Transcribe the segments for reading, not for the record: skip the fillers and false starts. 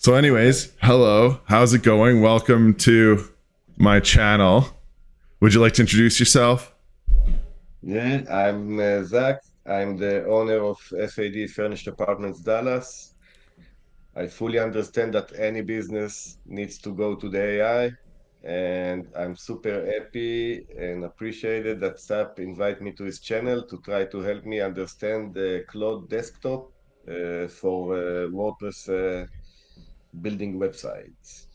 So anyways, hello, how's it going? Welcome to my channel. Would you like to introduce yourself? Yeah, I'm Zach. I'm the owner of FAD Furnished Apartments Dallas. I fully understand that any business needs to go to the AI, and I'm super happy and appreciated that Seth invite me to his channel to try to help me understand the Claude Desktop for WordPress building websites.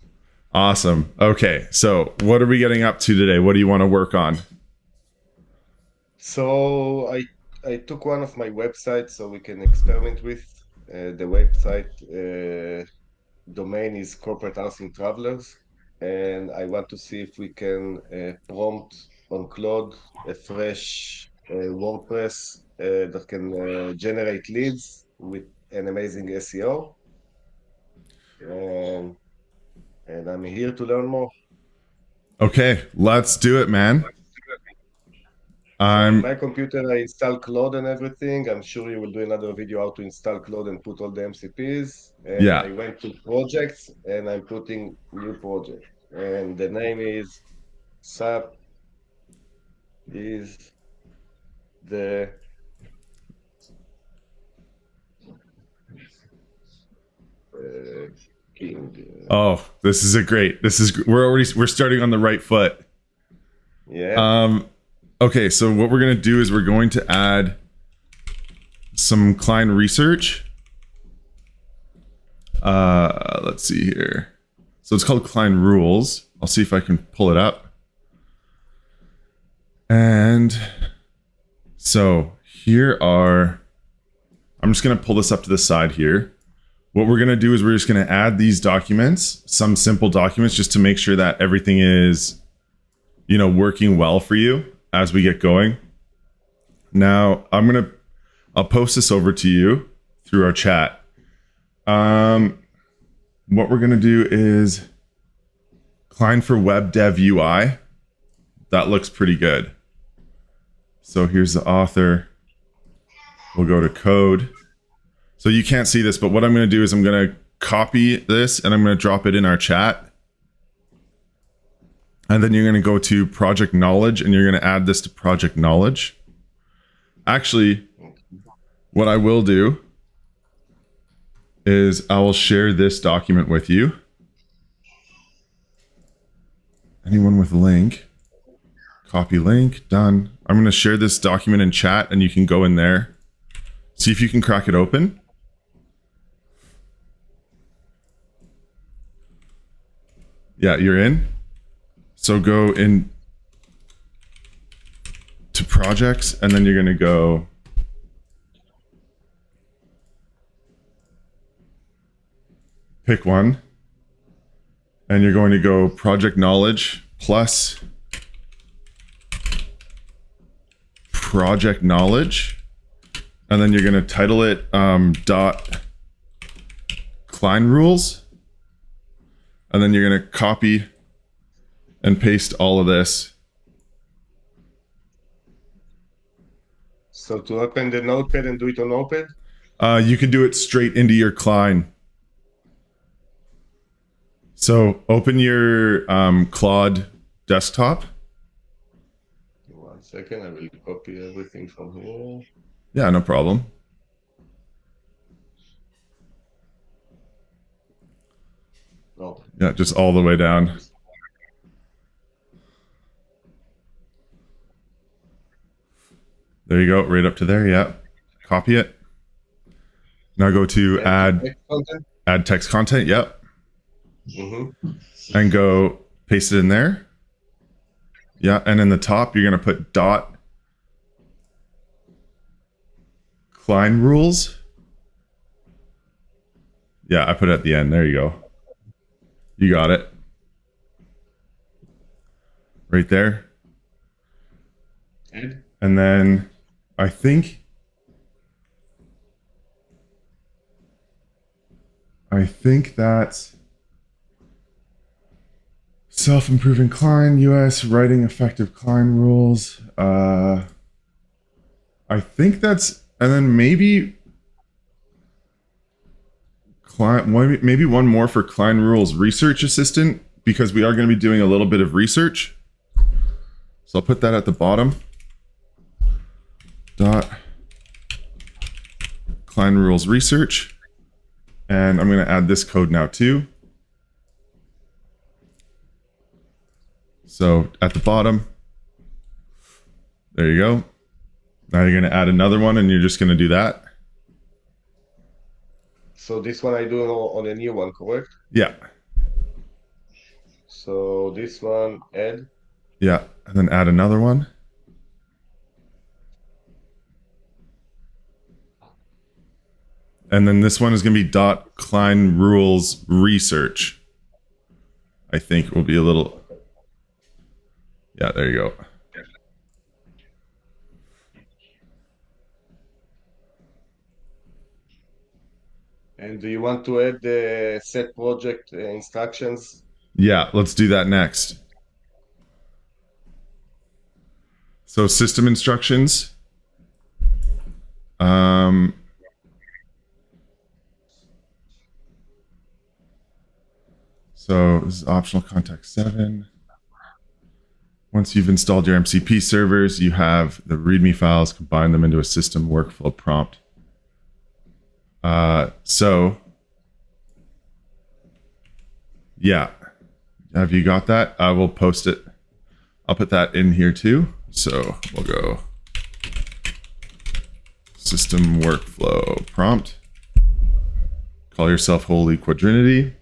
Awesome. Okay, so what are we getting up to today? What do you want to work on? So I took one of my websites so we can experiment with. The website domain is Corporate Housing Travelers, and I want to see if we can prompt on Claude a fresh WordPress that can generate leads with an amazing SEO. And, and I'm here to learn more. Okay, let's do it, man. So in I'm my computer, I install Claude and everything. I'm sure you will do another video how to install Claude and put all the MCPs. And yeah. I went to projects and I'm putting new project. And the name is SAP is the uh, king. Oh, this is a great. We're starting on the right foot. Yeah. Um okay, so what we're going to do is we're going to add some client research. Let's see here. So it's called client rules. I'll see if I can pull it up. And so here are, I'm just going to pull this up to the side here. What we're going to do is we're just going to add these documents, some simple documents, just to make sure that everything is, working well for you as we get going. Now I'll post this over to you through our chat. What we're going to do is client for web dev UI. That looks pretty good. So here's the author. We'll go to code. So you can't see this, but what I'm going to do is I'm going to copy this and I'm going to drop it in our chat. And then you're going to go to project knowledge and you're going to add this to project knowledge. Actually, what I will do is I will share this document with you. Anyone with a link, copy link, done. I'm going to share this document in chat and you can go in there. See if you can crack it open. Yeah, you're in. So go in to projects and then you're going to go pick one. And you're going to go project knowledge plus project knowledge. And then you're going to title it dot client rules. And then you're going to copy and paste all of this. So to open the notepad and do it on Notepad? You can do it straight into your client. So open your Claude Desktop. 1 second, I will copy everything from here. Yeah, no problem. No. Yeah, just all the way down. There you go, right up to there. Yeah, copy it. Now go to Text content? add text content. Yep, Mm-hmm. and go paste it in there. Yeah, and in the top you're gonna put dot client rules. Yeah, I put it at the end. There you go. You got it. Right there. And And then I think that's self-improving client, US, writing effective client rules. I think that's, and then maybe maybe one more for Klein Rules Research Assistant, because we are going to be doing a little bit of research. So I'll put that at the bottom. Dot Klein Rules Research. And I'm going to add this code now too. So at the bottom, there you go. Now you're going to add another one, and you're just going to do that. So this one I do on a new one, correct? Yeah. So this one, add. Yeah. And then add another one. And then this one is going to be dot Klein Rules Research. I think will be a little. Yeah, there you go. And do you want to add the set project instructions? Yeah, let's do that next. So system instructions. So this is optional contact 7. Once you've installed your MCP servers, you have the README files, combine them into a system workflow prompt. So yeah, have you got that? I will post it. I'll put that in here too. So we'll go system workflow prompt. Call yourself Holy Quadrinity.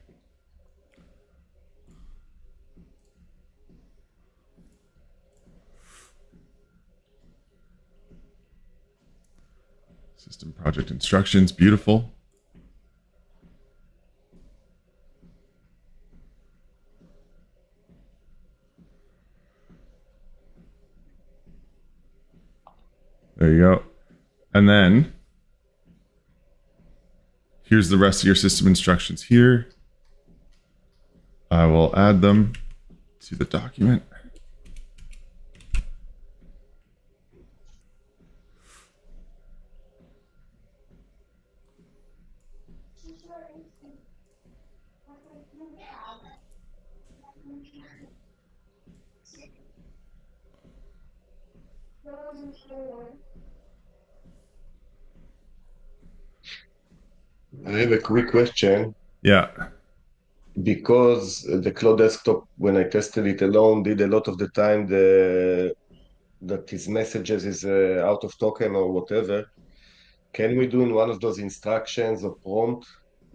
System project instructions, beautiful. There you go. And then here's the rest of your system instructions here. I will add them to the document. I have a quick question. Yeah. Because the Claude Desktop, when I tested it alone, did a lot of the time that his messages is out of token or whatever. Can we do in one of those instructions or prompt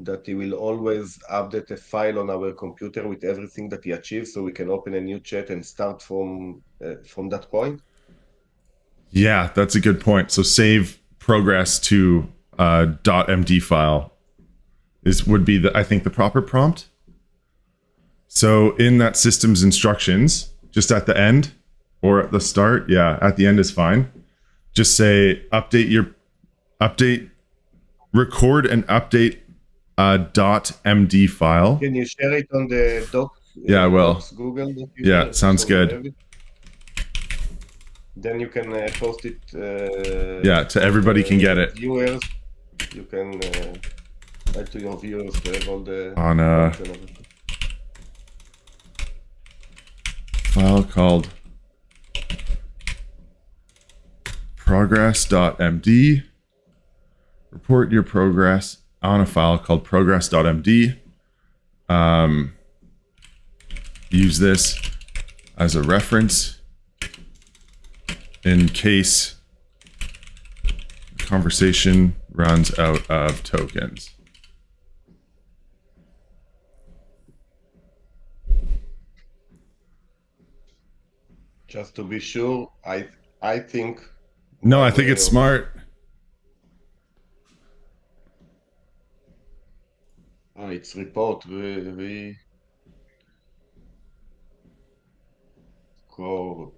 that he will always update a file on our computer with everything that he achieves, so we can open a new chat and start from that point? Yeah, that's a good point. So save progress to .md file would be I think the proper prompt. So in that system's instructions, just at the end or at the start, yeah, at the end is fine. Just say record and update .md file. Can you share it on the doc? Yeah, I will. Docs, Google. Yeah, sounds good. Then you can post it. Yeah, to everybody can get it. Viewers, you can add to your viewers to have all the on a file called Progress.md. Report your progress on a file called Progress.md. Use this as a reference in case the conversation runs out of tokens. Just to be sure, I think. No, I think it's smart. It's report. We code.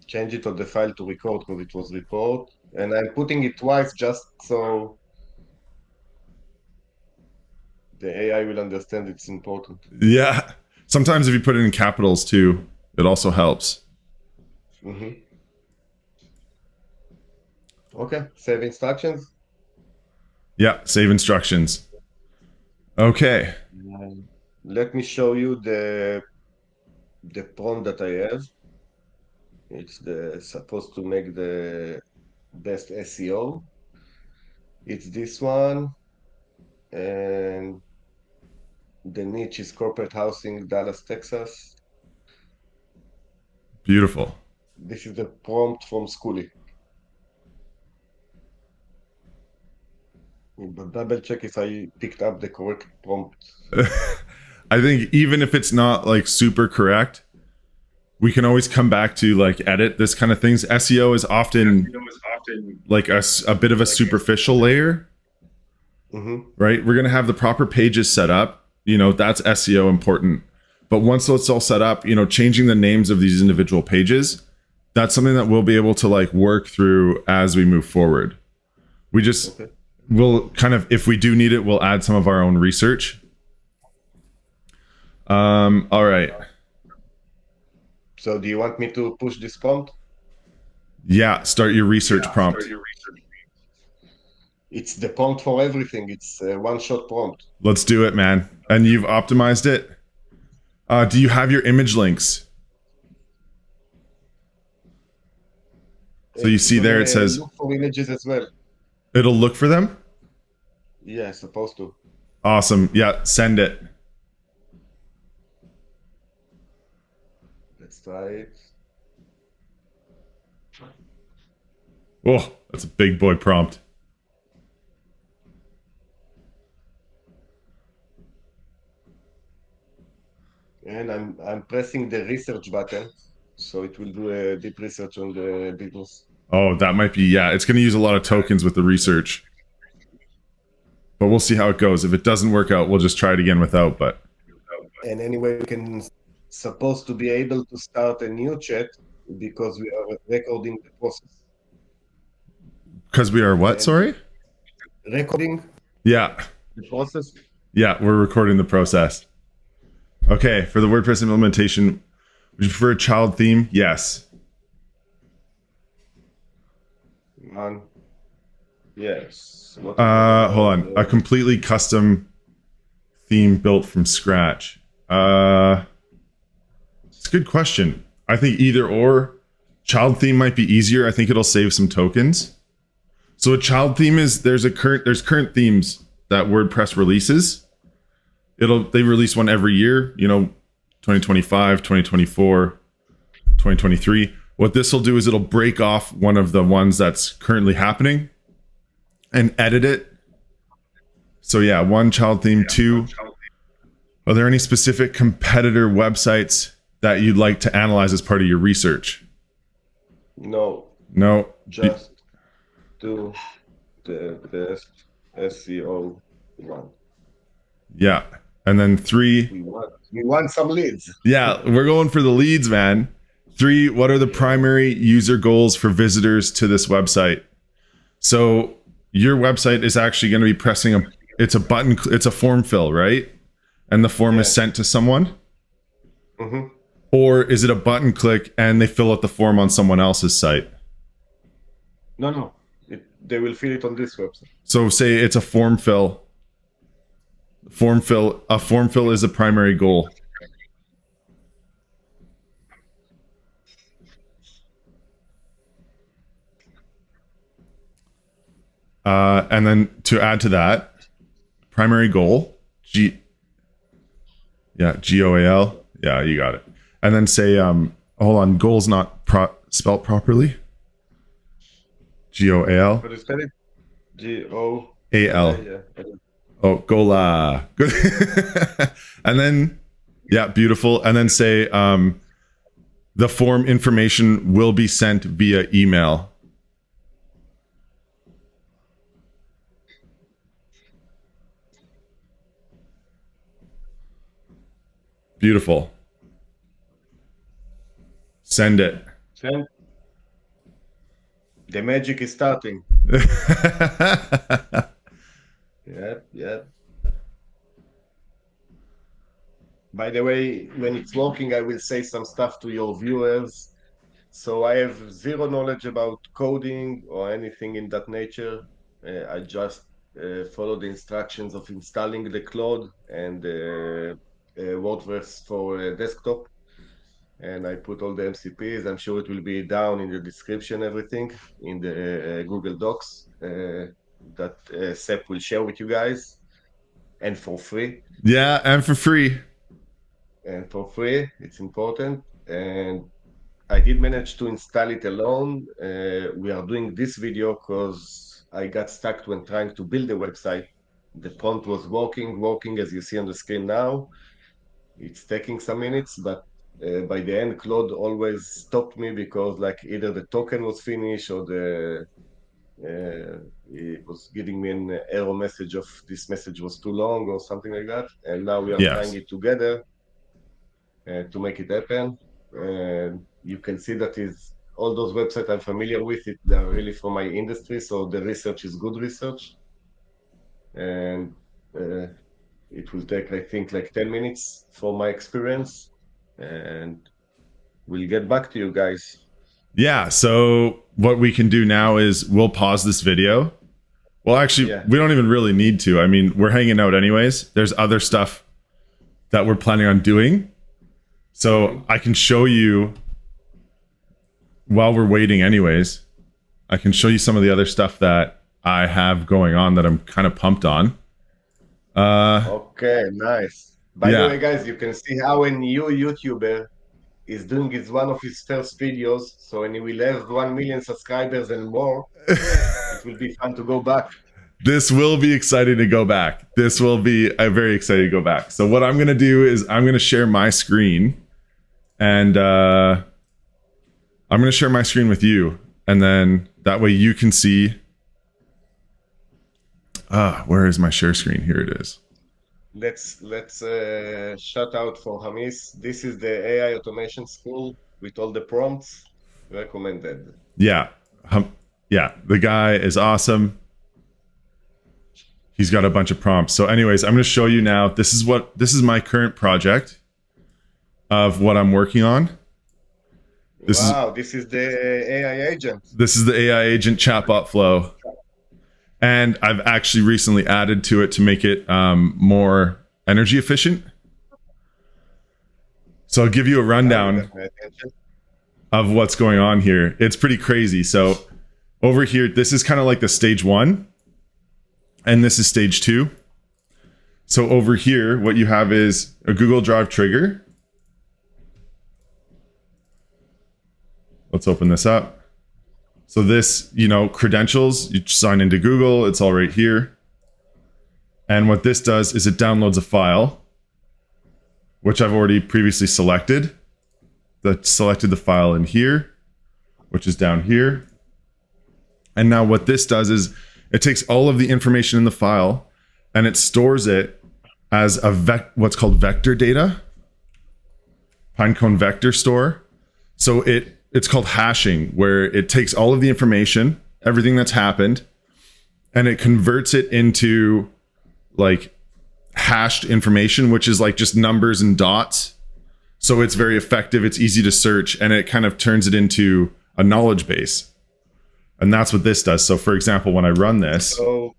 Change it on the file to record because it was report, and I'm putting it twice just so the AI will understand it's important. Yeah. Sometimes if you put it in capitals too, it also helps. Mm-hmm. Okay, save instructions. Yeah, save instructions. Okay. Let me show you the prompt that I have. It's the supposed to make the best SEO. It's this one, and the niche is corporate housing, Dallas, Texas. Beautiful. This is the prompt from School.AI. But double check if I picked up the correct prompt. I think even if it's not like super correct, we can always come back to like edit this kind of things. SEO is often like a bit of a superficial layer, Mm-hmm. right? We're going to have the proper pages set up. That's SEO important. But once it's all set up, changing the names of these individual pages, that's something that we'll be able to like work through as we move forward. We just Okay. will kind of, if we do need it, we'll add some of our own research. All right. So do you want me to push this prompt? Yeah, start your research prompt. It's the prompt for everything. It's a one-shot prompt. Let's do it, man. And you've optimized it. Do you have your image links? So you It's see there, gonna it says look for images as well. it'll look for them. Yeah, supposed to. Awesome. Yeah, send it. Let's try it. Oh, that's a big boy prompt. And I'm pressing the research button, so it will do a deep research on the business. Oh, that might be, yeah, it's going to use a lot of tokens with the research. But we'll see how it goes. If it doesn't work out, we'll just try it again without. But And anyway, we can supposed to be able to start a new chat because we are recording the process. because we are what? And Sorry? recording Yeah. the process. Yeah, we're recording the process. Okay, for the WordPress implementation, would you prefer a child theme? Yes. Yes. What Hold on. A completely custom theme built from scratch. It's a good question. I think either or. Child theme might be easier. I think it'll save some tokens. So a child theme is there's current themes that WordPress releases. They release one every year, 2025, 2024, 2023. What this will do is it'll break off one of the ones that's currently happening and edit it. So yeah, one child theme, two. Are there any specific competitor websites that you'd like to analyze as part of your research? No, No. just do the best SEO one. Yeah. And then three. We want some leads. Yeah, we're going for the leads, man. Three, what are the primary user goals for visitors to this website? So your website is actually going to be pressing it's a button, it's a form fill, right? And the form is sent to someone? Mm-hmm. Or is it a button click and they fill out the form on someone else's site? No. They will fill it on this website. So say it's a form fill. A form fill is a primary goal. And then to add to that, primary goal, GOAL. Yeah, you got it. And then say, hold on, goal's not spelt properly. GOAL. How do you spell it? GOAL. Yeah. Oh, gola. Good. And then, yeah, beautiful. And then say, the form information will be sent via email. Beautiful. Send it. Send. The magic is starting. Yep. By the way, when it's working, I will say some stuff to your viewers So I have zero knowledge about coding or anything in that nature. I just follow the instructions of installing the Claude and WordPress for desktop. And I put all the MCPs. I'm sure it will be down in the description, everything in the Google Docs that Seth will share with you guys, and for free. Yeah, and for free. And for free, it's important. And I did manage to install it alone. We are doing this video because I got stuck when trying to build a website. The prompt was working as you see on the screen now. It's taking some minutes, but by the end, Claude always stopped me because like either the token was finished or the it was giving me an error message of this message was too long or something like that. And now we are trying Yes. it together to make it happen. And you can see that is all those websites I'm familiar with. They are really from my industry, so the research is good research. And uh, it will take, I think, like 10 minutes from my experience, and we'll get back to you guys. Yeah. So what we can do now is we'll pause this video. Well, actually, Yeah. we don't even really need to. I mean, we're hanging out anyways. There's other stuff that we're planning on doing. So I can show you while we're waiting anyways. I can show you some of the other stuff that I have going on that I'm kind of pumped on. Okay, nice. By the Yeah. way, guys, you can see how a new YouTuber is doing his one of his first videos. So when he will have 1 million subscribers and more, it will be fun to go back. This will be exciting to go back. This will be very exciting to go back. So what I'm going to do is I'm going to share my screen, and I'm going to share my screen with you, and then that way you can see. Where is my share screen? Here it is. Let's shout out for Hamis. This is the AI automation school with all the prompts recommended. Yeah. Yeah. The guy is awesome. He's got a bunch of prompts. So anyways, I'm going to show you now. This is my current project of what I'm working on. This is the AI agent. This is the AI agent chatbot flow. And I've actually recently added to it to make it more energy efficient. So I'll give you a rundown of what's going on here. It's pretty crazy. So over here, this is kind of like the stage 1. And this is stage 2. So over here, what you have is a Google Drive trigger. Let's open this up. So this, credentials, you sign into Google, it's all right here. And what this does is it downloads a file, which I've already previously selected. That selected the file in here, which is down here. And now what this does is it takes all of the information in the file and it stores it as a what's called vector data, Pinecone vector store. So it's called hashing, where it takes all of the information, everything that's happened, and it converts it into like hashed information, which is like just numbers and dots. So it's very effective, it's easy to search, and it kind of turns it into a knowledge base. And that's what this does. So for example, when I run this. So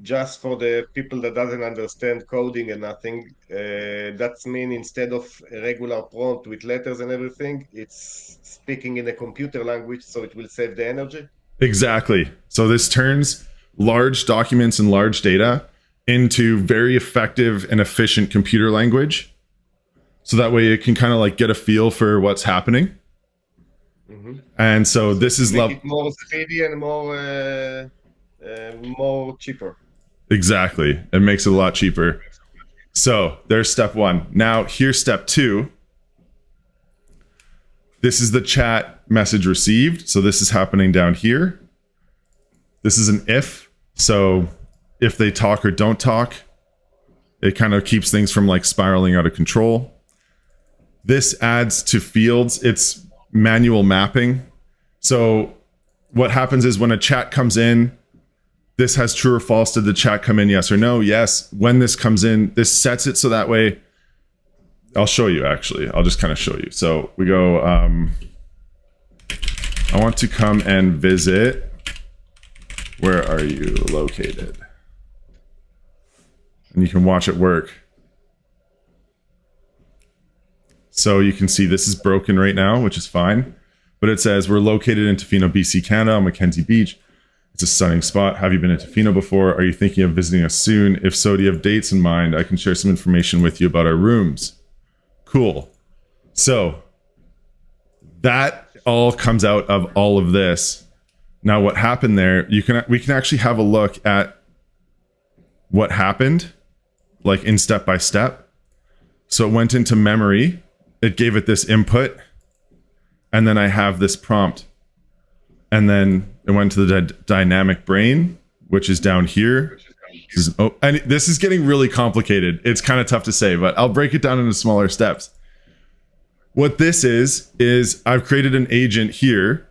just for the people that doesn't understand coding and nothing, that's mean instead of a regular prompt with letters and everything, it's speaking in a computer language, so it will save the energy. Exactly. So this turns large documents and large data into very effective and efficient computer language. So that way it can kind of like get a feel for what's happening. Mm-hmm. And so this is it more speedy and more cheaper. Exactly. It makes it a lot cheaper. So there's step 1. Now here's step 2. This is the chat message received. So this is happening down here. This is an if. So if they talk or don't talk, it kind of keeps things from like spiraling out of control. This adds to fields. It's manual mapping. So what happens is when a chat comes in, this has true or false. Did the chat come in? Yes or no? Yes. When this comes in, this sets it so that way, I'll show you actually. I'll just kind of show you. So we go, I want to come and visit. Where are you located? And you can watch it work. So you can see this is broken right now, which is fine. But it says we're located in Tofino, BC, Canada, on Mackenzie Beach. It's a stunning spot. Have you been to Tofino before? Are you thinking of visiting us soon? If so, do you have dates in mind? I can share some information with you about our rooms. Cool. So that all comes out of all of this. Now, what happened there? We can actually have a look at what happened, like in step by step. So it went into memory. It gave it this input, and then I have this prompt, and then it went to the dynamic brain, which is down here. And this is getting really complicated. It's kind of tough to say, but I'll break it down into smaller steps. What this is I've created an agent here,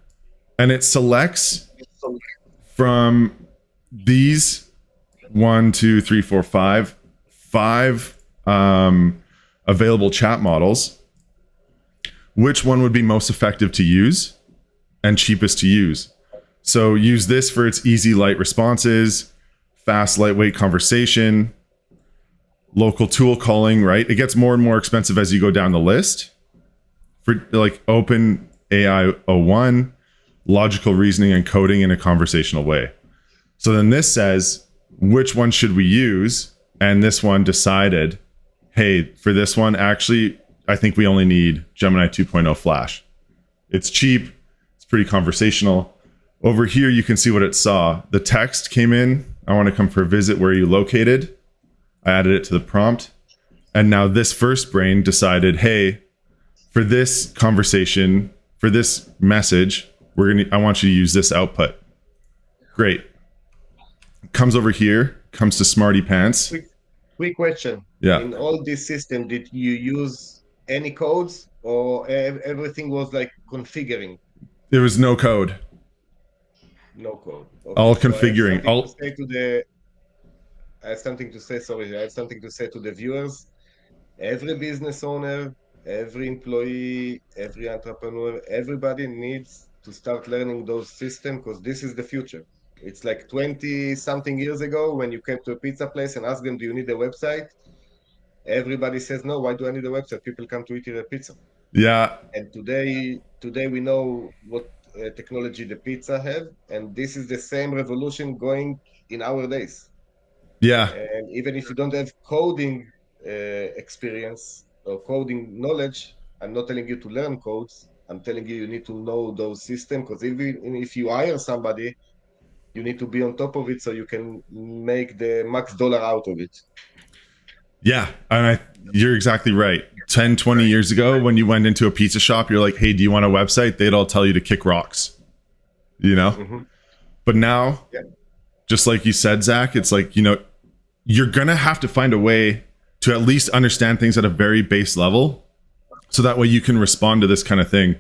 and it selects from these 1, 2, 3, 4, 5 available chat models, which one would be most effective to use and cheapest to use. So use this for its easy, light responses, fast, lightweight conversation, local tool calling, right? It gets more and more expensive as you go down the list. For like Open AI 01, logical reasoning and coding in a conversational way. So then this says, which one should we use? And this one decided, hey, for this one, actually, I think we only need Gemini 2.0 Flash. It's cheap. It's pretty conversational. Over here, you can see what it saw. The text came in. I want to come for a visit. Where are you located? I added it to the prompt. And now this first brain decided, hey, for this conversation, for this message, I want you to use this output. Great. Comes over here, comes to Smarty Pants. Quick question. Yeah. In all this system, did you use any codes, or everything was like configuring? There was no code. No code. Okay. All So configuring. I have something to say. Sorry, I have something to say to the viewers. Every business owner, every employee, every entrepreneur, everybody needs to start learning those systems, because this is the future. It's like 20 something years ago when you came to a pizza place and asked them, do you need a website? Everybody says, no, why do I need a website? People come to eat here at pizza. Yeah. And today we know what technology the pizza have, and this is the same revolution going in our days. Yeah. And even if you don't have coding experience or coding knowledge, I'm not telling you to learn codes. I'm telling you need to know those systems, because even if you hire somebody, you need to be on top of it so you can make the max dollar out of it. Yeah. And you're exactly right. 10, 20 years ago, when you went into a pizza shop, you're like, hey, do you want a website? They'd all tell you to kick rocks, you know? Mm-hmm. But now, just like you said, Zach, it's like, you're going to have to find a way to at least understand things at a very base level, so that way you can respond to this kind of thing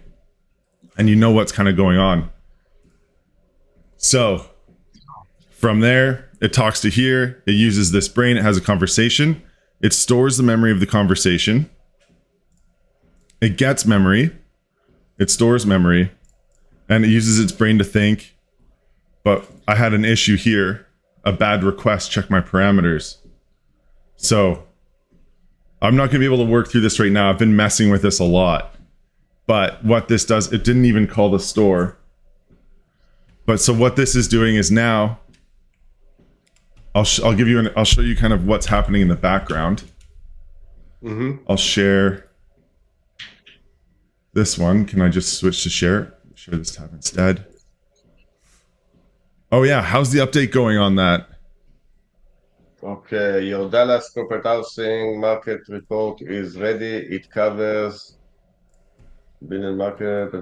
and you know what's kind of going on. So from there, it talks to here, it uses this brain, it has a conversation, it stores the memory of the conversation, it gets memory, it stores memory, and it uses its brain to think. But I had an issue here, a bad request, check my parameters. So I'm not going to be able to work through this right now. I've been messing with this a lot. But what this does, it didn't even call the store. But so what this is doing is now, I'll show you kind of what's happening in the background. Mm-hmm. I'll share this one. Can I just switch to share? Share this tab instead. Oh yeah, how's the update going on that? Okay, your Dallas corporate housing market report is ready. It covers billion market.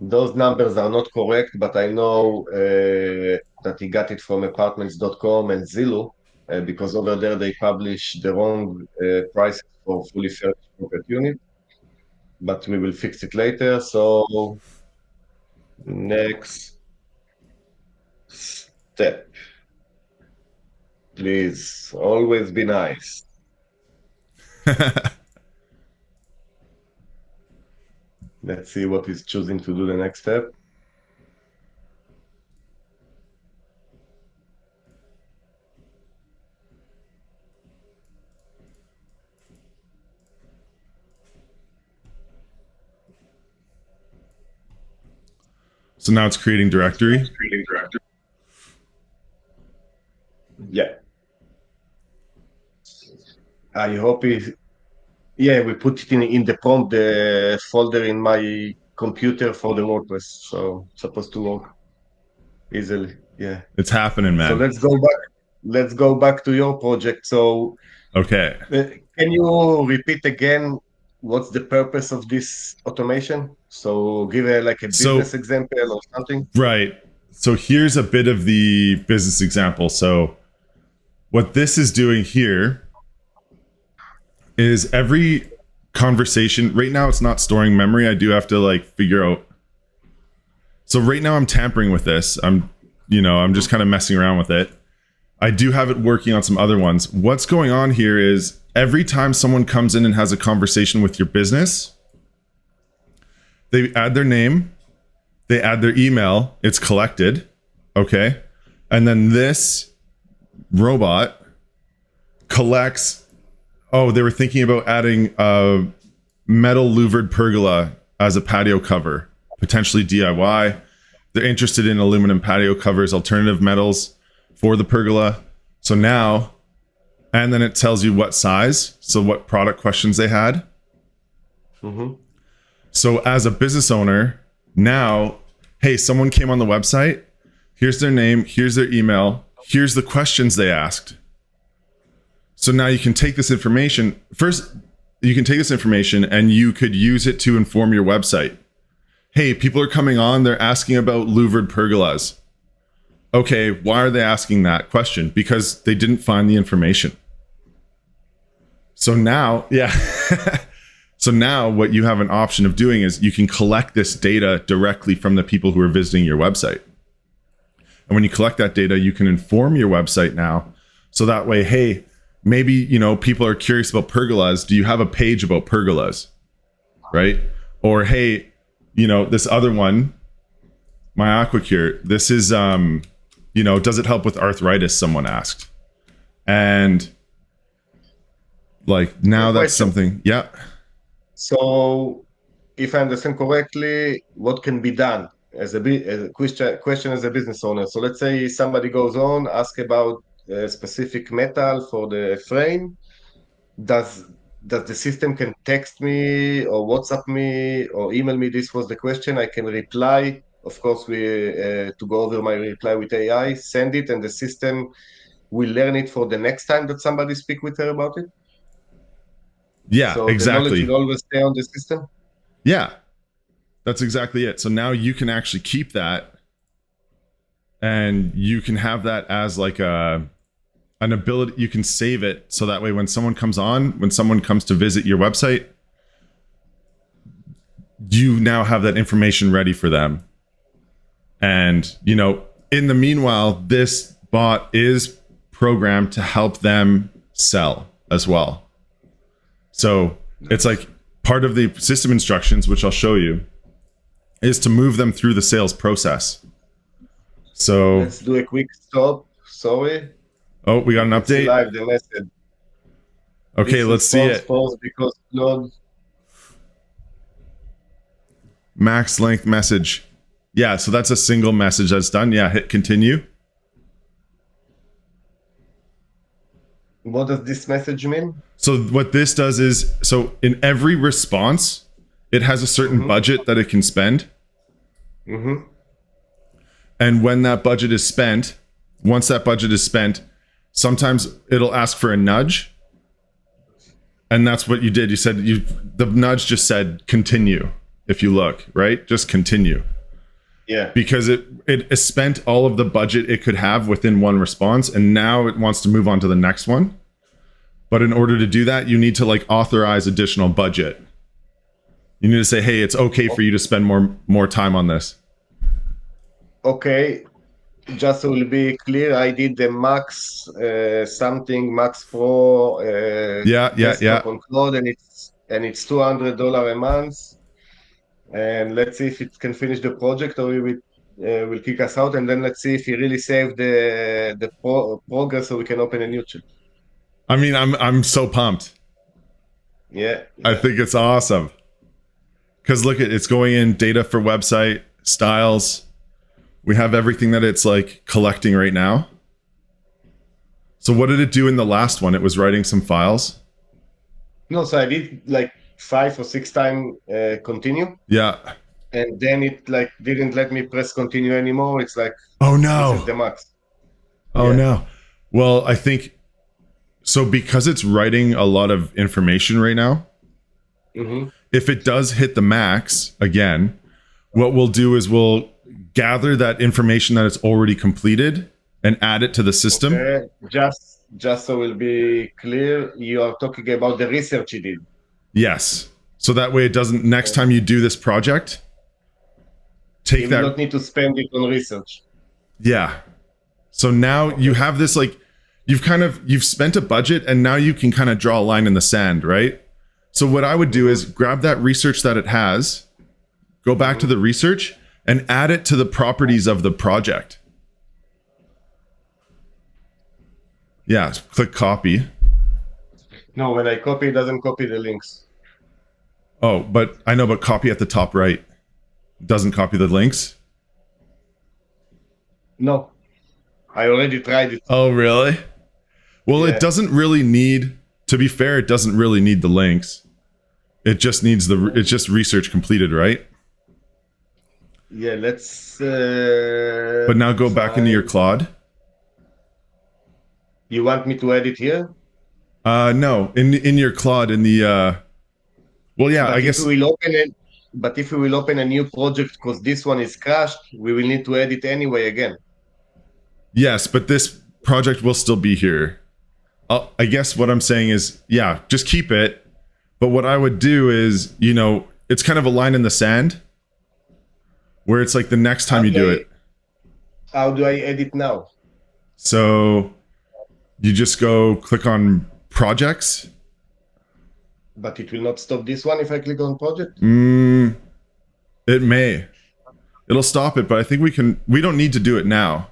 Those numbers are not correct, but I know that he got it from apartments.com and Zillow, because over there they publish the wrong prices for fully furnished corporate unit. But we will fix it later. So next step. Please, always be nice. Let's see what he's choosing to do the next step. So now it's creating directory. Yeah. I hope yeah, we put it in the prompt, the folder in my computer for the WordPress. So it's supposed to work easily. Yeah. It's happening, So man. let's go back. Let's go back to your project. So Okay. can you repeat again what's the purpose of this automation? So give like a So, business example or something. right. So here's a bit of the business example. So what this is doing here is every conversation right now, it's not storing memory. I do have to like figure out. So right now I'm tampering with this. I'm just kind of messing around with it. I do have it working on some other ones. What's going on here is every time someone comes in and has a conversation with your business, they add their name, they add their email, it's collected, okay? And then this robot collects, oh, they were thinking about adding a metal louvered pergola as a patio cover, potentially DIY. They're interested in aluminum patio covers, alternative metals for the pergola. So now, and then it tells you what size, so what product questions they had. Mm-hmm. So as a business owner, now, hey, someone came on the website. Here's their name. Here's their email. Here's the questions they asked. So now you can take this information. First, you can take this information and you could use it to inform your website. Hey, people are coming on. They're asking about louvered pergolas. Okay, why are they asking that question? Because they didn't find the information. So now, yeah. So now what you have an option of doing is you can collect this data directly from the people who are visiting your website. And when you collect that data, you can inform your website now. So that way, hey, maybe, people are curious about pergolas. Do you have a page about pergolas? Right? Or, hey, this other one, my AquaCure, this is, does it help with arthritis? Someone asked. And like now that's something, yeah. So, if I understand correctly, what can be done as a question as a business owner? So, let's say somebody goes on, ask about a specific metal for the frame. Does the system can text me or WhatsApp me or email me? This was the question. I can reply. Of course, we to go over my reply with AI, send it, and the system will learn it for the next time that somebody speak with her about it. Yeah, So the knowledge exactly. will always stay on the system. Yeah, that's exactly it. So now you can actually keep that and you can have that as like an ability. You can save it so that way when someone comes to visit your website, you now have that information ready for them. And, in the meanwhile, this bot is programmed to help them sell as well. So it's like part of the system instructions, which I'll show you, is to move them through the sales process. So Let's do a quick stop. Sorry. Oh, we got an Let's see update. live the message. Okay, let's see it. Pause because Claude. Max length message. Yeah, so that's a single message that's done. Yeah, hit continue. What does this message mean? So what this does is, so in every response, it has a certain budget that it can spend. Mm-hmm. And when that budget is spent, once that budget is spent, sometimes it'll ask for a nudge. And that's what you did. You said the nudge just said continue. If you look, right? Just continue. Yeah. Because it spent all of the budget it could have within one response, and now it wants to move on to the next one. But in order to do that, you need to like authorize additional budget. You need to say, hey, it's okay for you to spend more time on this. Okay. Just so we'll be clear, I did the Max Max Pro Yeah. desktop on Claude, and it's $200 a month. and let's see if it can finish the project or will kick us out, and then let's see if he really saved the progress so we can open a new channel. I mean, I'm so pumped. Yeah, I yeah. think it's awesome. Because look at it's going in data for website, styles. We have everything that it's like collecting right now. So what did it do in the last one? It was writing some files. No, so I did like 5 or 6 times continue, Yeah. and then it like didn't let me press continue anymore. It's like Oh this is no. the max. Oh Yeah. no. Well, I think so because it's writing a lot of information right now. Mm-hmm. If it does hit the max again, what we'll do is we'll gather that information that it's already completed and add it to the system. Okay. Just so we'll be clear, you are talking about the research you did. Yes. So that way it doesn't next time you do this project, take You will that. not need to spend it on research. Yeah. So now you have this like you've spent a budget and now you can kind of draw a line in the sand, right? So what I would do is grab that research that it has, go back to the research and add it to the properties of the project. Yeah, click copy. No, when I copy, it doesn't copy the links. Oh, but I know, but copy at the top right. Doesn't copy the links. No, I already tried it. Oh, really? Well, Yeah. it doesn't really need, to be fair, it doesn't really need the links. It just needs it's just research completed, right? Yeah, let's. But now go back into your Claude. You want me to edit here? No, in your Claude in the well, yeah, But I if guess we will open it, but if we will open a new project because this one is crashed, we will need to edit anyway again. yes, but this project will still be here. I guess what I'm saying is, yeah, just keep it. But what I would do is, it's kind of a line in the sand where it's like the next time you do it. How do I edit now? So you just go click on projects. But it will not stop this one if I click on project? It may. It'll stop it, but I think we don't need to do it now.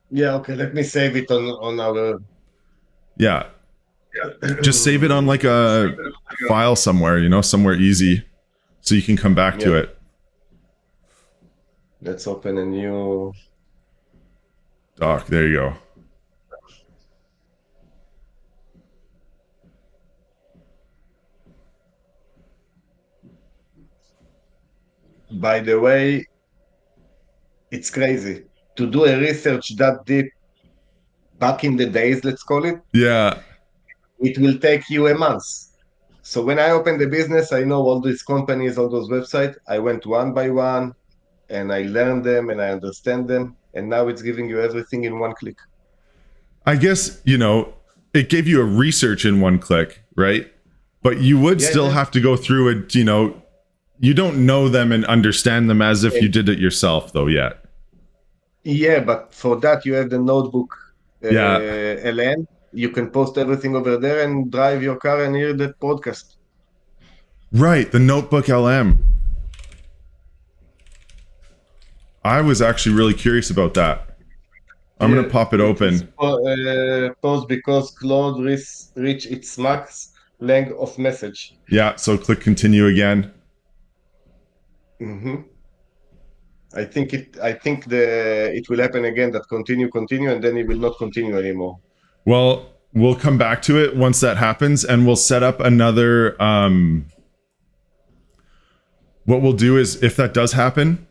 Yeah, okay, let me save it on our. Yeah. Just save it on like a file somewhere, somewhere easy so you can come back to it. Let's open a new doc. There you go. By the way, it's crazy to do a research that deep back in the days, let's call it. Yeah. It will take you a month. So when I opened the business, I know all these companies, all those websites. I went one by one and I learned them and I understand them. And now it's giving you everything in one click. I guess, it gave you a research in one click, right? But you would still have to go through it, you don't know them and understand them as if you did it yourself though yet. Yeah, but for that you have the notebook LN. You can post everything over there and drive your car and hear that podcast. Right, the notebook LM. I was actually really curious about that. I'm going to pop it open. Post because Claude reach its max length of message. Yeah, so click continue again. Mm-hmm. I think it will happen again that continue, and then it will not continue anymore. Well, we'll come back to it once that happens and we'll set up another what we'll do is if that does happen,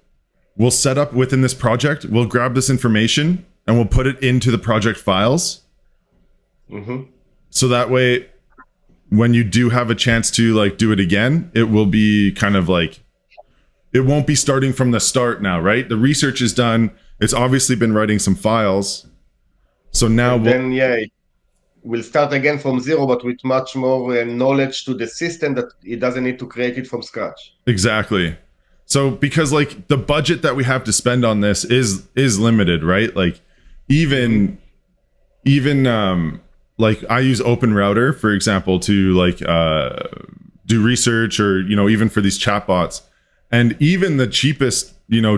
we'll set up within this project, we'll grab this information and we'll put it into the project files. Mm-hmm. So that way, when you do have a chance to like do it again, it will be kind of like, it won't be starting from the start now, right? The research is done. It's obviously been writing some files. So now we'll start again from zero, but with much more knowledge to the system that it doesn't need to create it from scratch. Exactly. So because like the budget that we have to spend on this is limited, right? Like even like I use Open Router, for example, to like do research or, even for these chatbots. And even the cheapest,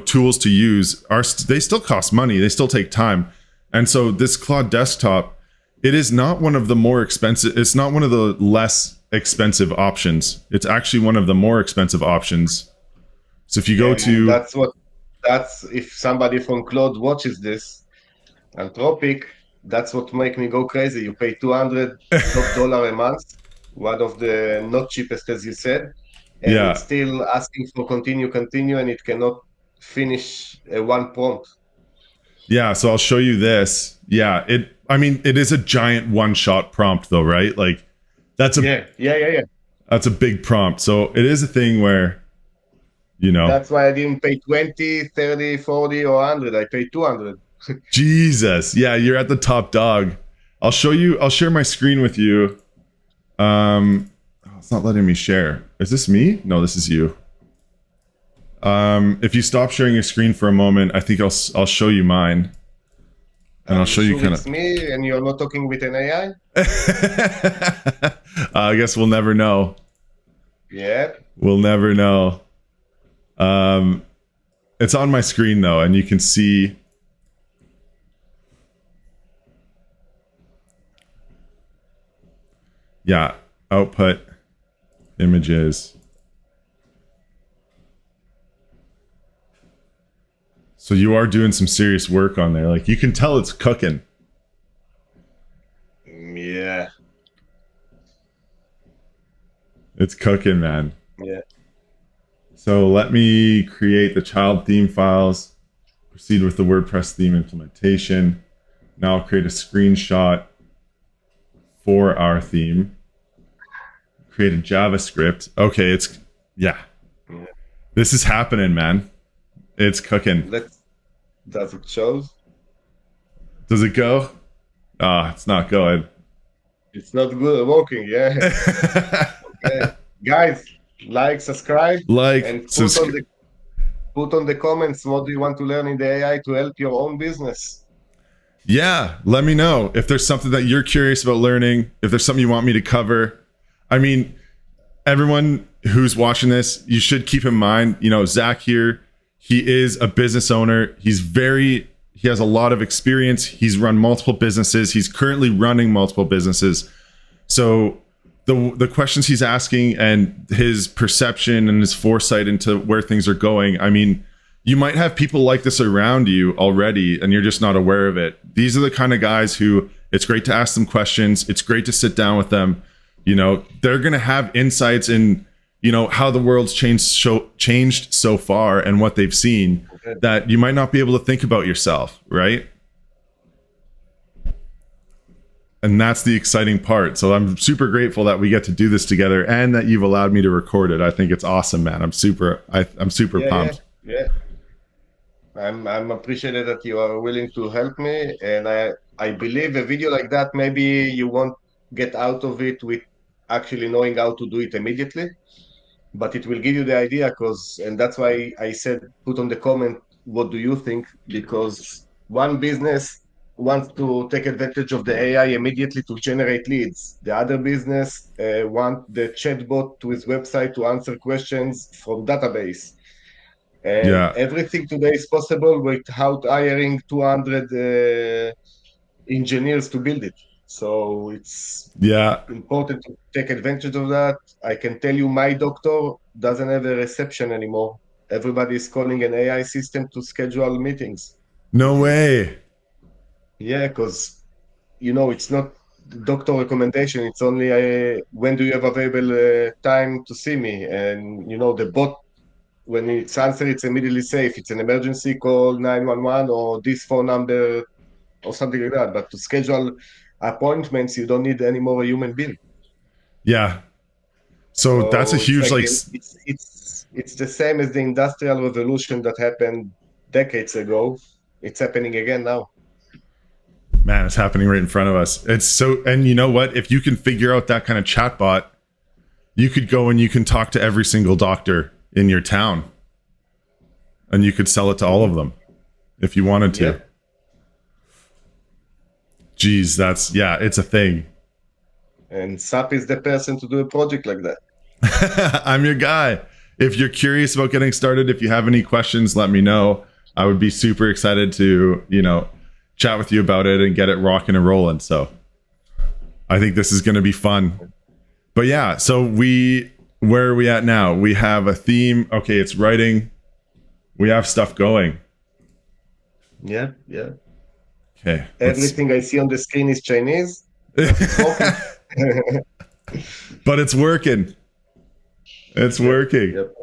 tools to use they still cost money. They still take time. And so this Claude Desktop, it is not one of the more expensive. It's not one of the less expensive options. It's actually one of the more expensive options. So if you go to, that's if somebody from Claude watches this, Anthropic, that's what make me go crazy. You pay $200 a month, one of the not cheapest, as you said, and it's yeah, still asking for continue, and it cannot finish one prompt. yeah. So I'll show you this. Yeah, it is a giant one-shot prompt though, right? Like that's Yeah. that's a big prompt. So it is a thing where, That's why I didn't pay 20, 30, 40, or 100. I paid 200. Jesus. Yeah, you're at the top dog. I'll share my screen with you. It's not letting me share. Is this me? No, this is you. If you stop sharing your screen for a moment, I think I'll show you mine. And I'll show you kind of. It's me, and you're not talking with an AI? I guess we'll never know. Yeah. We'll never know. It's on my screen though, and you can see. Yeah, output images. So you are doing some serious work on there. Like you can tell it's cooking. Yeah. It's cooking, man. Yeah. So let me create the child theme files, proceed with the WordPress theme implementation. Now I'll create a screenshot for our theme. Create a JavaScript. Okay, yeah. This is happening, man. It's cooking. Does it show? Does it go? It's not going. It's not good working, yeah. Okay. Guys, subscribe, and put on the comments what do you want to learn in the AI to help your own business. Yeah, let me know if there's something that you're curious about learning, if there's something you want me to cover. I mean, everyone who's watching this, you should keep in mind, Zach here, he is a business owner. He has a lot of experience. He's run multiple businesses. He's currently running multiple businesses. So the questions he's asking and his perception and his foresight into where things are going, I mean, you might have people like this around you already and you're just not aware of it. These are the kind of guys who it's great to ask them questions. It's great to sit down with them. They're going to have insights in, how the world's changed so far and what they've seen that you might not be able to think about yourself, right? And that's the exciting part. So I'm super grateful that we get to do this together and that you've allowed me to record it. I think it's awesome, man. I'm super pumped. Yeah. I'm appreciated that you are willing to help me, and I believe a video like that, maybe you won't get out of it with actually knowing how to do it immediately, but it will give you the idea, and that's why I said put on the comment what do you think, because one business wants to take advantage of the AI immediately to generate leads. The other business want the chatbot to his website to answer questions from database. And Yeah. everything today is possible without hiring 200 engineers to build it. So it's important to take advantage of that. I can tell you my doctor doesn't have a reception anymore. Everybody is calling an AI system to schedule meetings. No way. Yeah, because, it's not doctor recommendation. It's only when do you have available time to see me? And, the bot, when it's answered, it's immediately say if it's an emergency, call 911 or this phone number or something like that. But to schedule appointments, you don't need any more a human being. Yeah. So that's a huge it's the same as the industrial revolution that happened decades ago. It's happening again now. Man, it's happening right in front of us. And you know what? If you can figure out that kind of chatbot, you could go and you can talk to every single doctor in your town. And you could sell it to all of them if you wanted to. Yeah. Geez, it's a thing. And SAP is the person to do a project like that. I'm your guy. if you're curious about getting started, if you have any questions, let me know. I would be super excited to, chat with you about it and get it rocking and rolling. So I think this is going to be fun. But yeah, so where are we at now? We have a theme. Okay, it's writing. We have stuff going. Yeah. Okay. Everything I see on the screen is Chinese. But it's working. It's working. Yep.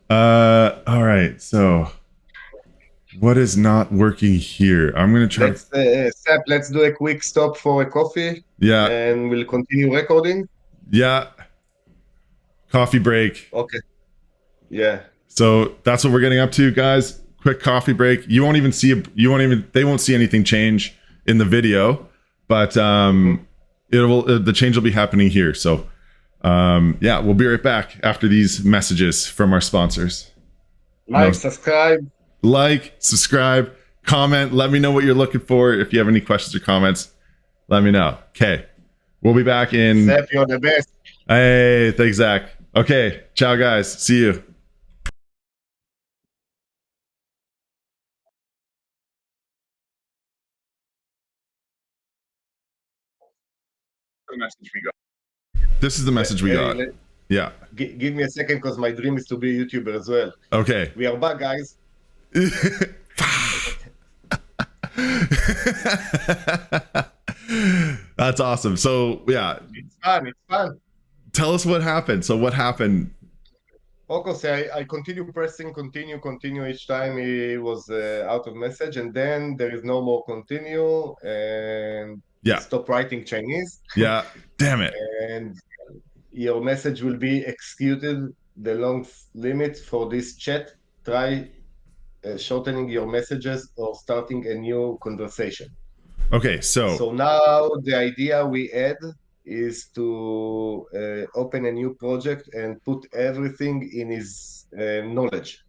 All right. So what is not working here? I'm going to try. Seth, let's do a quick stop for a coffee. Yeah. And we'll continue recording. Yeah. Coffee break. Okay. Yeah. So that's what we're getting up to, guys. Quick coffee break. They won't see anything change in the video, but the change will be happening here. So we'll be right back after these messages from our sponsors. Subscribe, comment. Let me know what you're looking for. If you have any questions or comments, let me know. Okay. We'll be back in. Seth, you're the best. Hey, thanks, Zach. Okay. Ciao, guys. See you. This is the message we got. Yeah. Give me a second because my dream is to be a YouTuber as well. Okay. We are back, guys. That's awesome. So yeah. It's fun. Tell us what happened. So what happened? Okay, I continue pressing continue each time he was out of message, and then there is no more continue, and stop writing Chinese. Yeah, damn it. And your message will be executed the long limit for this chat. Try shortening your messages or starting a new conversation. Okay, so now the idea we add is to open a new project and put everything in his knowledge.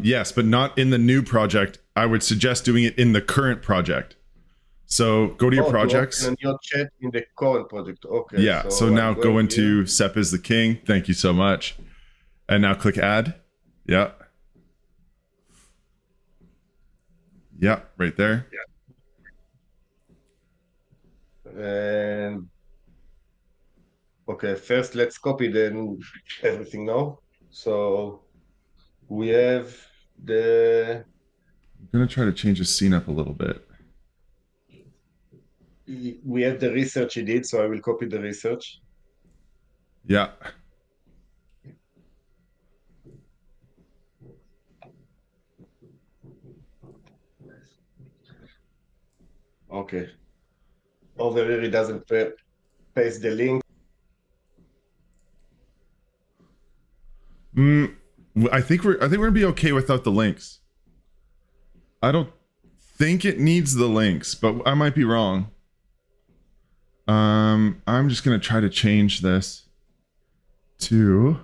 Yes, but not in the new project. I would suggest doing it in the current project. So go to your projects. And your chat in the current project. Okay. Yeah. So now go into Seth is the King. Thank you so much. And now click add. Yeah. Yeah, right there. Yeah. And okay, first let's copy then everything now. So we have I'm gonna try to change the scene up a little bit. We have the research he did, so I will copy the research. Yeah. Okay. Over here, it doesn't paste the link. I think we're gonna be okay without the links. I don't think it needs the links, but I might be wrong. I'm just gonna try to change this to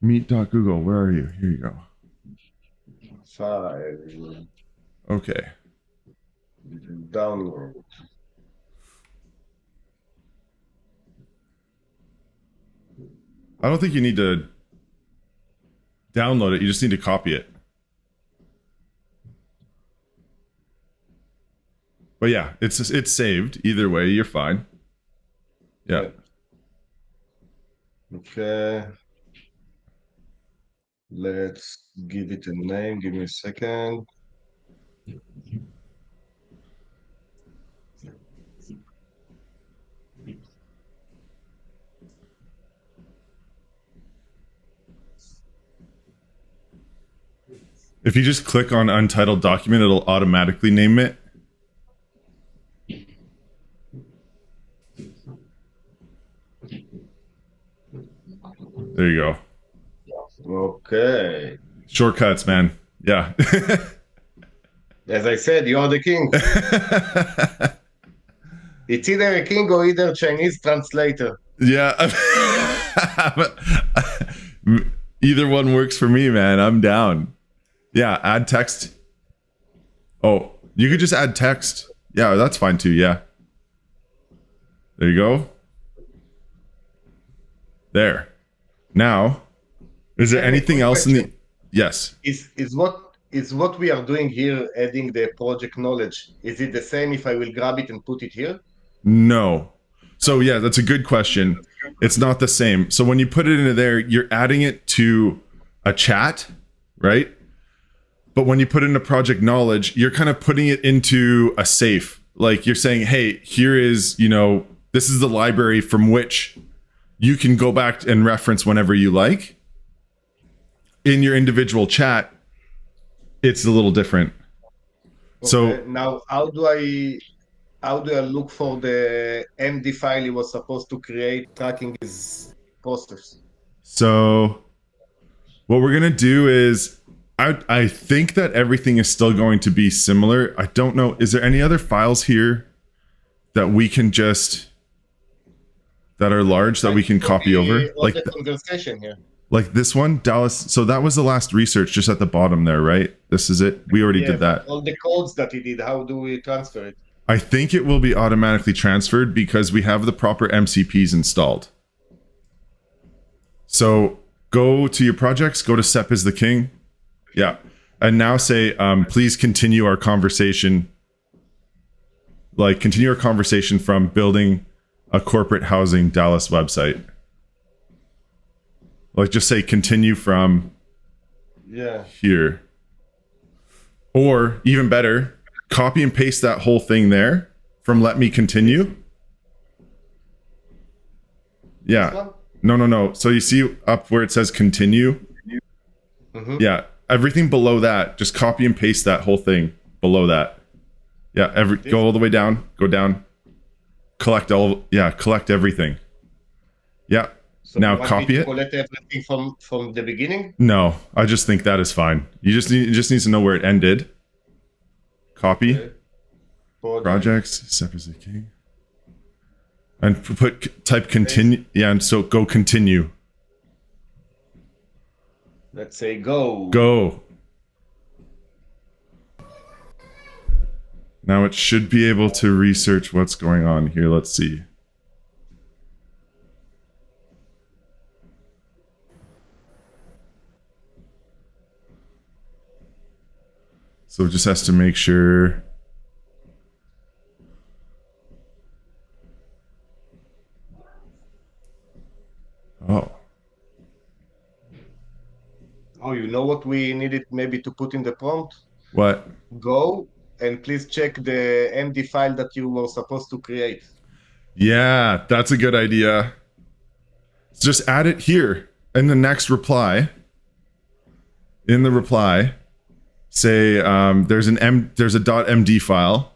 meet.google. Where are you? Here you go. 5. Okay. Download. I don't think you need to download it. You just need to copy it. But yeah, it's saved. Either way, you're fine. Yeah. Okay. Let's give it a name. Give me a second. If you just click on untitled document, it'll automatically name it. There you go. Okay. Shortcuts, man. Yeah. As I said, you're the king. It's either a king or either Chinese translator. Yeah. Either one works for me, man. I'm down. Yeah, add text. Oh, you could just add text. Yeah, that's fine too. Yeah. There you go. There. Now, is there anything else in the... Yes. Is what we are doing here, adding the project knowledge, is it the same if I will grab it and put it here? No. So yeah, that's a good question. It's not the same. So when you put it into there, you're adding it to a chat, right? But when you put it into project knowledge, you're kind of putting it into a safe. Like you're saying, hey, here is, this is the library from which you can go back and reference whenever you like. In your individual chat, it's a little different. Okay. So now how do I look for the MD file he was supposed to create tracking his process? So what we're gonna do is, I think that everything is still going to be similar. I don't know. Is there any other files here that we can that are large that we can copy over? Like the conversation here. Like this one, Dallas. So that was the last research just at the bottom there, right? This is it. We already did that. All the codes that he did, how do we transfer it? I think it will be automatically transferred because we have the proper MCPs installed. So go to your projects, go to SEP is the king. Yeah. And now say, please continue our conversation. Like continue our conversation from building a corporate housing Dallas website. Like just say continue from here. Or even better, copy and paste that whole thing there from let me continue. Yeah. No. So you see up where it says continue? Mm-hmm. Yeah. Everything below that, just copy and paste that whole thing below that. Yeah. Go all the way down. Go down. Collect everything. Yeah. So now copy it. Collect everything from the beginning? No, I just think that is fine. You just need to know where it ended. Copy. Okay. Projects. Seth is the king. And type continue. Yeah, and so go continue. Let's say go. Go. Now it should be able to research what's going on here. Let's see. So it just has to make sure. Oh, you know what we needed maybe to put in the prompt? What? Go and please check the MD file that you were supposed to create. Yeah, that's a good idea. Just add it here in the next reply. In the reply, say there's a .md file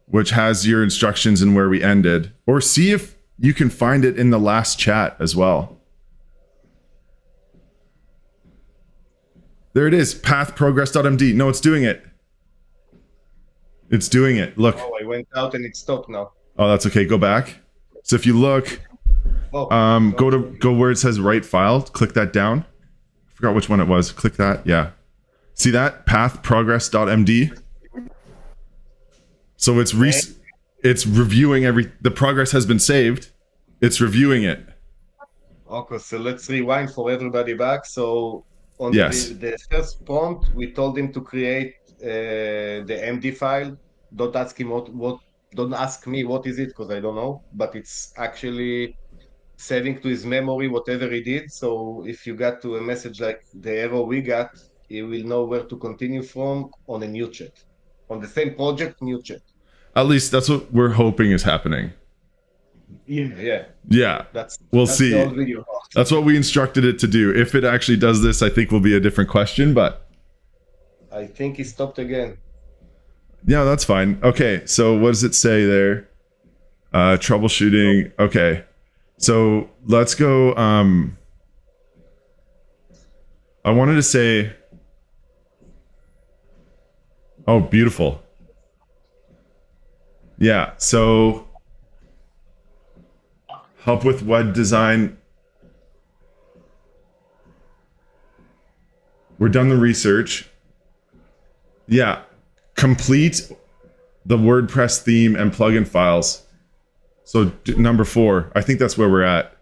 which has your instructions and where we ended, or see if you can find it in the last chat as well. There it is, path progress.md. No, it's doing it. It's doing it. Look. Oh, I went out and it stopped now. Oh, that's okay. Go back. So if you look, go where it says write file. Click that down. I forgot which one it was. Click that. Yeah. See that? Path progress.md. So it's reviewing the progress has been saved. It's reviewing it. Okay, so let's rewind for everybody back. So on the first prompt, we told him to create the MD file. Don't ask him don't ask me what is it, because I don't know, but it's actually saving to his memory whatever he did. So if you got to a message like the error we got, he will know where to continue from on a new chat. On the same project, new chat. At least that's what we're hoping is happening. Yeah. We'll see. That's what we instructed it to do. If it actually does this, I think will be a different question, but I think he stopped again. Yeah, that's fine. Okay, so what does it say there? Troubleshooting. Okay, so let's go. I wanted to say, oh, beautiful. Yeah, so help with web design. We're done the research. Yeah, complete the WordPress theme and plugin files. So number 4, I think that's where we're at.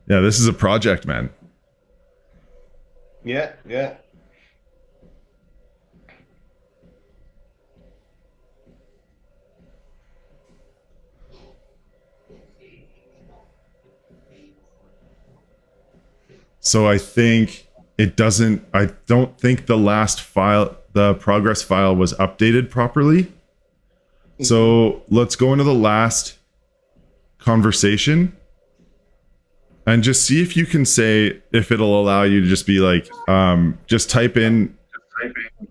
Yeah, this is a project, man. Yeah, yeah. So I don't think the progress file was updated properly. So let's go into the last conversation and just see if you can say, if it'll allow you to just be like, just type in,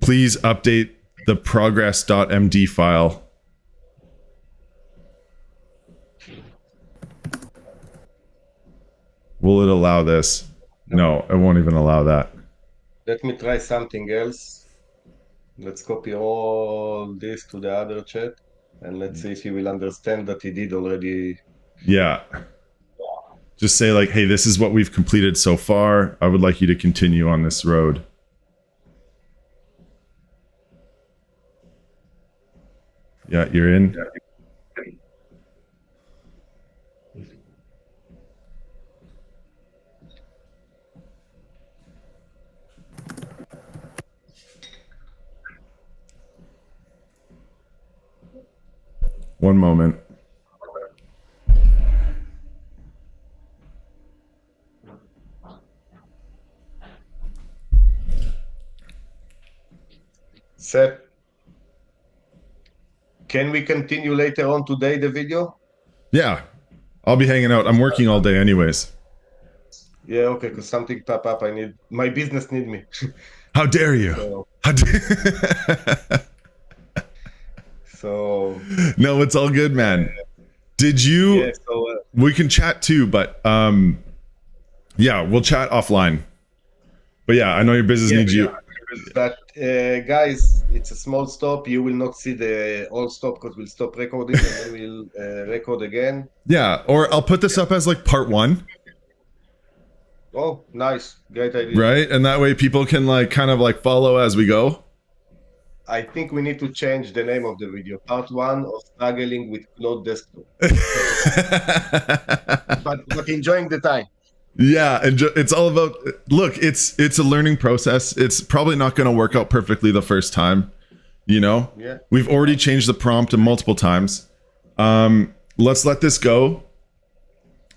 please update the Progress.md file. Will it allow this? No, it won't even allow that. Let me try something else. Let's copy all this to the other chat, and let's see if he will understand that he did already. Yeah. Just say like, hey, this is what we've completed so far. I would like you to continue on this road. Yeah, you're in. One moment. Seth, can we continue later on today the video? Yeah, I'll be hanging out. I'm working all day anyways. Yeah, okay, because something pop up. My business need me. How dare you? So No, it's all good, man. Did you? yeah, so We can chat too, but yeah, we'll chat offline. But yeah, I know your business needs you. But guys, it's a small stop. You will not see the whole stop because we'll stop recording and then we'll record again. Yeah, or I'll put this up as like part 1. Oh, nice. Great idea. Right? And that way people can like kind of like follow as we go. I think we need to change the name of the video. Part 1 of struggling with Claude Desktop. but enjoying the time. Yeah, and it's all about, look, it's a learning process. It's probably not going to work out perfectly the first time, you know? Yeah. We've already changed the prompt multiple times. Let's let this go.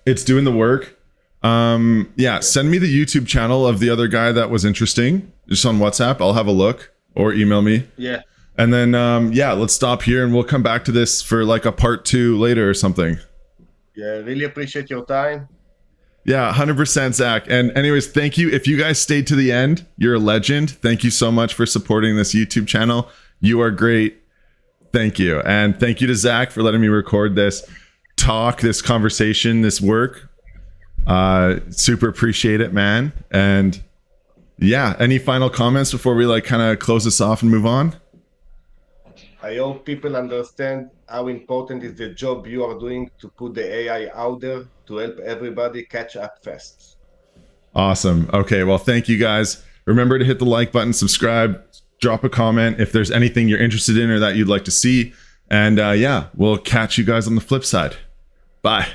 It's doing the work. Yeah, send me the YouTube channel of the other guy that was interesting, just on WhatsApp. I'll have a look, or email me. Yeah. And then yeah, let's stop here and we'll come back to this for like a part 2 later or something. Yeah, really appreciate your time. Yeah, 100%, Zach. And anyways, thank you. If you guys stayed to the end, you're a legend. Thank you so much for supporting this YouTube channel. You are great. Thank you. And thank you to Zach for letting me record this talk, this conversation, this work. Super appreciate it, man. And yeah, any final comments before we like kind of close this off and move on? I hope people understand how important is the job you are doing to put the AI out there to help everybody catch up fast. Awesome. Okay, well, thank you guys. Remember to hit the like button, subscribe, drop a comment if there's anything you're interested in or that you'd like to see. And yeah, we'll catch you guys on the flip side. Bye.